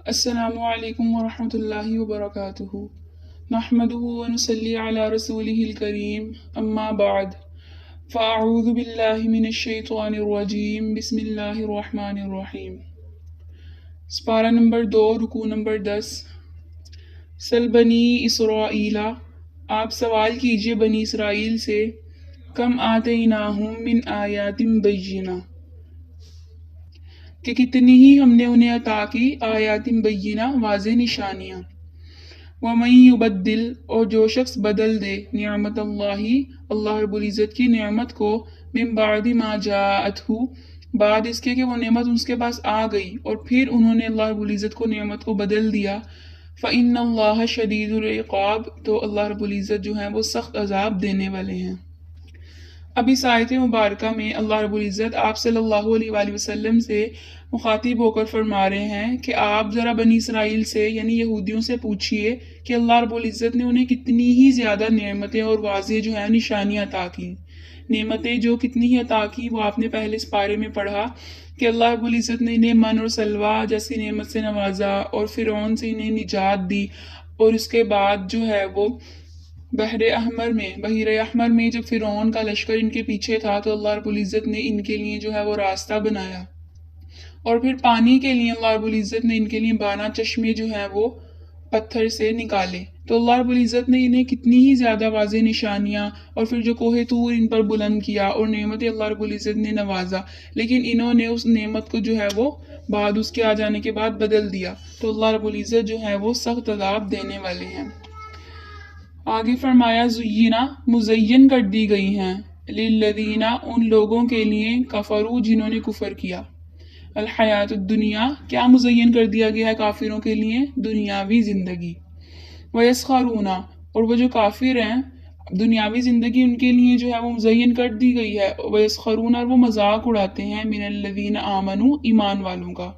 السلام علیکم ورحمۃ اللہ وبرکاتہ نحمده ونصلی علی رسوله الکریم اما بعد فاعوذ باللہ من الشیطان الرجیم بسم اللہ الرحمن الرحیم۔ سپارہ نمبر 2 رکوع نمبر 10۔ سل بنی اسرائیل، آپ سوال کیجئے بنی اسرائیل سے، کم آتیناہم من آیات بینہ، کہ کتنی ہی ہم نے انہیں عطا کی آیات بینہ واضح نشانیاں۔ وَمَن يُبَدِّلْ، اور جو شخص بدل دے نعمت اللہ رب العزت کی نعمت کو، من بعد ما جاءتہ، بعد اس کے کہ وہ نعمت ان کے پاس آ گئی اور پھر انہوں نے اللہ رب العزت کو نعمت کو بدل دیا، فَإِنَّ اللَّهَ شَدِيدُ الْعِقَابِ، تو اللہ رب العزت جو ہیں وہ سخت عذاب دینے والے ہیں۔ اب اس آیت مبارکہ میں اللہ رب العزت آپ صلی اللہ علیہ وآلہ وسلم سے مخاطب ہو کر فرما رہے ہیں کہ آپ ذرا بنی اسرائیل سے یعنی یہودیوں سے پوچھئے کہ اللہ رب العزت نے انہیں کتنی ہی زیادہ نعمتیں اور واضح جو ہیں نشانیاں عطا کی۔ نعمتیں جو کتنی ہی عطا کی وہ آپ نے پہلے اس پارے میں پڑھا کہ اللہ رب العزت نے انہیں من اور سلوہ جیسی نعمت سے نوازا اور فرعون سے انہیں نجات دی، اور اس کے بعد جو ہے وہ بحر احمر میں جب فرعون کا لشکر ان کے پیچھے تھا تو اللہ رب العزت نے ان کے لیے جو ہے وہ راستہ بنایا، اور پھر پانی کے لیے اللہ رب العزت نے ان کے لیے 12 چشمے جو ہیں وہ پتھر سے نکالے۔ تو اللہ رب العزت نے انہیں کتنی ہی زیادہ واضح نشانیاں، اور پھر جو کوہ طور ان پر بلند کیا اور نعمت اللہ رب العزت نے نوازا، لیکن انہوں نے اس نعمت کو جو ہے وہ بعد اس کے آ جانے کے بعد بدل دیا، تو اللہ رب العزت جو ہے وہ سخت عذاب دینے والے ہیں۔ آگے فرمایا زینہ، مزین کر دی گئی ہیں، للذین، ان لوگوں کے لیے، کفروا، جنہوں نے کفر کیا، الحیات الدنیا، کیا مزین کر دیا گیا ہے کافروں کے لیے؟ دنیاوی زندگی۔ ویسخرون، اور وہ جو کافر ہیں دنیاوی زندگی ان کے لیے جو ہے وہ مزین کر دی گئی ہے، ویسخرون، اور وہ مذاق اڑاتے ہیں، من الذین آمنوا، ایمان والوں کا۔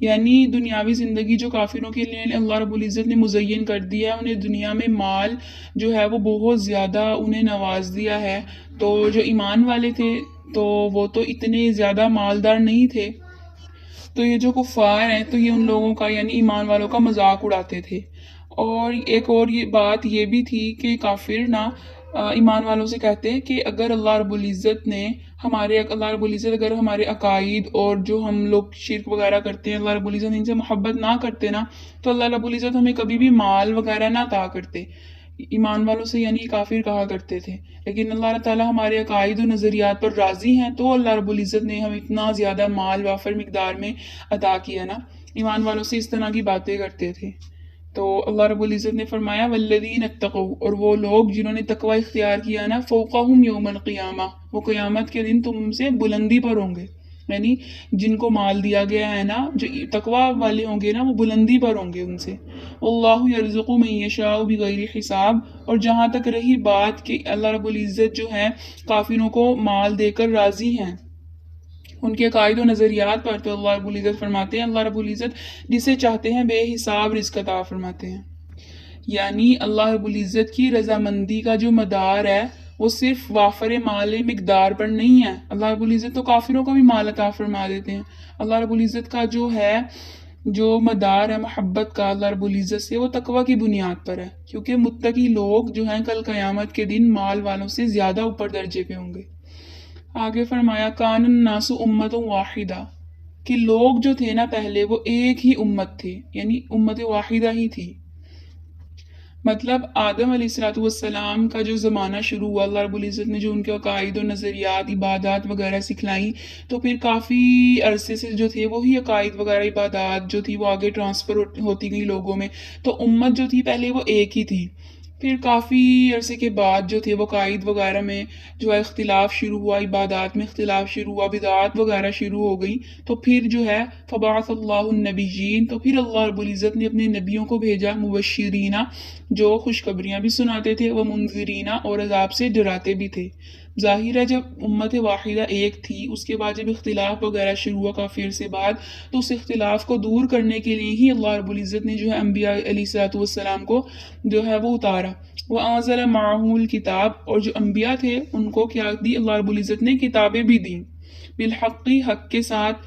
یعنی دنیاوی زندگی جو کافروں کے لیے اللہ رب العزت نے مزین کر دیا ہے، انہیں دنیا میں مال جو ہے وہ بہت زیادہ انہیں نواز دیا ہے، تو جو ایمان والے تھے تو وہ تو اتنے زیادہ مالدار نہیں تھے، تو یہ جو کفار ہیں تو یہ ان لوگوں کا یعنی ایمان والوں کا مذاق اڑاتے تھے۔ اور ایک اور یہ بات یہ بھی تھی کہ کافر نہ ایمان والوں سے کہتے کہ اگر اللہ رب العزت اگر ہمارے عقائد اور جو ہم لوگ شرک وغیرہ کرتے ہیں اللہ رب العزت ان سے محبت نہ کرتے نا، تو اللہ رب العزت ہمیں کبھی بھی مال وغیرہ نہ عطا کرتے۔ ایمان والوں سے یعنی کافر کہا کرتے تھے، لیکن اللہ تعالیٰ ہمارے عقائد و نظریات پر راضی ہیں تو اللہ رب العزت نے ہمیں اتنا زیادہ مال وافر مقدار میں عطا کیا نا۔ ایمان والوں سے اس طرح کی باتیں کرتے تھے، تو اللہ رب العزت نے فرمایا والذین اتقوا، اور وہ لوگ جنہوں نے تقوی اختیار کیا نا، فوقہم یوم القیامہ، وہ قیامت کے دن تم سے بلندی پر ہوں گے، یعنی جن کو مال دیا گیا ہے نا، جو تقوی والے ہوں گے نا وہ بلندی پر ہوں گے ان سے۔ واللہ یرزق من یشاء بغیر حساب، اور جہاں تک رہی بات کہ اللہ رب العزت جو ہے کافروں کو مال دے کر راضی ہیں ان کے عقائد و نظریات پر، تو اللہ رب العزت فرماتے ہیں اللہ رب العزت جسے چاہتے ہیں بے حساب رزق عطا فرماتے ہیں۔ یعنی اللہ رب العزت کی رضامندی کا جو مدار ہے وہ صرف وافر مال مقدار پر نہیں ہے، اللہ رب العزت تو کافروں کو بھی مال عطا فرما دیتے ہیں۔ اللہ رب العزت کا جو مدار ہے محبت کا اللہ رب العزت سے، وہ تقوی کی بنیاد پر ہے، کیونکہ متقی لوگ جو ہیں کل قیامت کے دن مال والوں سے زیادہ اوپر درجے پہ ہوں گے۔ آگے فرمایا کان الناس امت واحدہ، کہ لوگ جو تھے نا پہلے وہ ایک ہی امت تھے، یعنی امت واحدہ ہی تھی۔ مطلب آدم علیہ السلام کا جو زمانہ شروع ہوا، اللہ رب العزت نے جو ان کے عقائد و نظریات عبادات وغیرہ سکھلائیں، تو پھر کافی عرصے سے جو تھے وہی عقائد وغیرہ عبادات جو تھی وہ آگے ٹرانسفر ہوتی گئی لوگوں میں، تو امت جو تھی پہلے وہ ایک ہی تھی۔ پھر کافی عرصے کے بعد جو تھے وہ عقائد وغیرہ میں جو ہے اختلاف شروع ہوا، عبادات میں اختلاف شروع ہوا، بدعات وغیرہ شروع ہو گئی، تو پھر جو ہے فبعث اللہ النبیین، تو پھر اللہ رب العزت نے اپنے نبیوں کو بھیجا، مبشرین، جو خوشخبریاں بھی سناتے تھے، وہ منذرین، اور عذاب سے ڈراتے بھی تھے۔ ظاہر ہے جب امت واحدہ ایک تھی، اس کے بعد جب اختلاف وغیرہ شروع ہوا کافی عرصے بعد، تو اس اختلاف کو دور کرنے کے لیے ہی اللہ رب العزت نے جو ہے انبیاء علیہ السلام کو جو ہے وہ اتارا۔ وَأَنزَلَ مَعَهُ الْكِتَابَ، اور جو انبیاء تھے ان کو کیا دی اللہ رب العزت نے کتابیں بھی دیں، بالحق، حق کے ساتھ،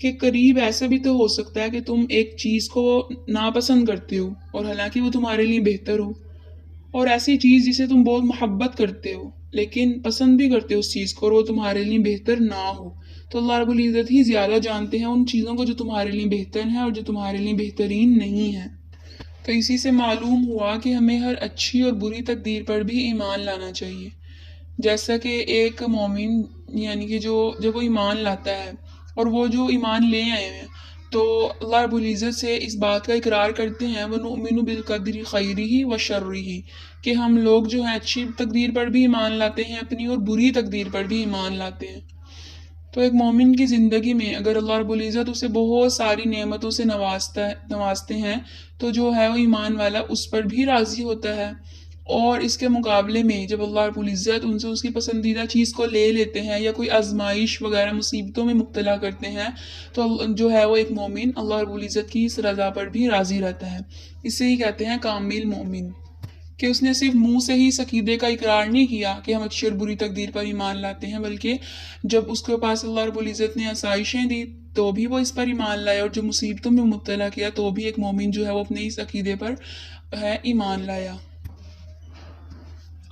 کہ قریب ایسا بھی تو ہو سکتا ہے کہ تم ایک چیز کو ناپسند کرتے ہو اور حالانکہ وہ تمہارے لیے بہتر ہو، اور ایسی چیز جسے تم بہت محبت کرتے ہو لیکن پسند بھی کرتے ہو اس چیز کو اور وہ تمہارے لیے بہتر نہ ہو، تو اللہ رب العزت ہی زیادہ جانتے ہیں ان چیزوں کو جو تمہارے لیے بہتر ہیں اور جو تمہارے لیے بہترین نہیں ہیں۔ تو اسی سے معلوم ہوا کہ ہمیں ہر اچھی اور بری تقدیر پر بھی ایمان لانا چاہیے، جیسا کہ ایک مومن یعنی کہ جو جب وہ ایمان لاتا ہے اور وہ جو ایمان لے آئے ہیں تو اللہ رب العزت سے اس بات کا اقرار کرتے ہیں وَنُؤْمِنُ بِالْقَدْرِ خَيْرِهِ وَشَرِّهِ کہ ہم لوگ جو ہیں اچھی تقدیر پر بھی ایمان لاتے ہیں اپنی اور بری تقدیر پر بھی ایمان لاتے ہیں۔ تو ایک مومن کی زندگی میں اگر اللہ رب العزت اسے بہت ساری نعمتوں سے نوازتے ہیں تو جو ہے وہ ایمان والا اس پر بھی راضی ہوتا ہے، اور اس کے مقابلے میں جب اللہ رب العزت ان سے اس کی پسندیدہ چیز کو لے لیتے ہیں یا کوئی آزمائش وغیرہ مصیبتوں میں مبتلا کرتے ہیں تو جو ہے وہ ایک مومن اللہ رب العزت کی اس رضا پر بھی راضی رہتا ہے۔ اسے ہی کہتے ہیں کامل مومن، کہ اس نے صرف منہ سے ہی اس عقیدے کا اقرار نہیں کیا کہ ہم اچھی اور بری تقدیر پر ایمان لاتے ہیں، بلکہ جب اس کے پاس اللہ رب العزت نے آسائشیں دی تو بھی وہ اس پر ایمان لائے، اور جو مصیبتوں میں مبتلا کیا تو بھی ایک مومن جو ہے وہ اپنے اس عقیدے پر ہے ایمان لایا۔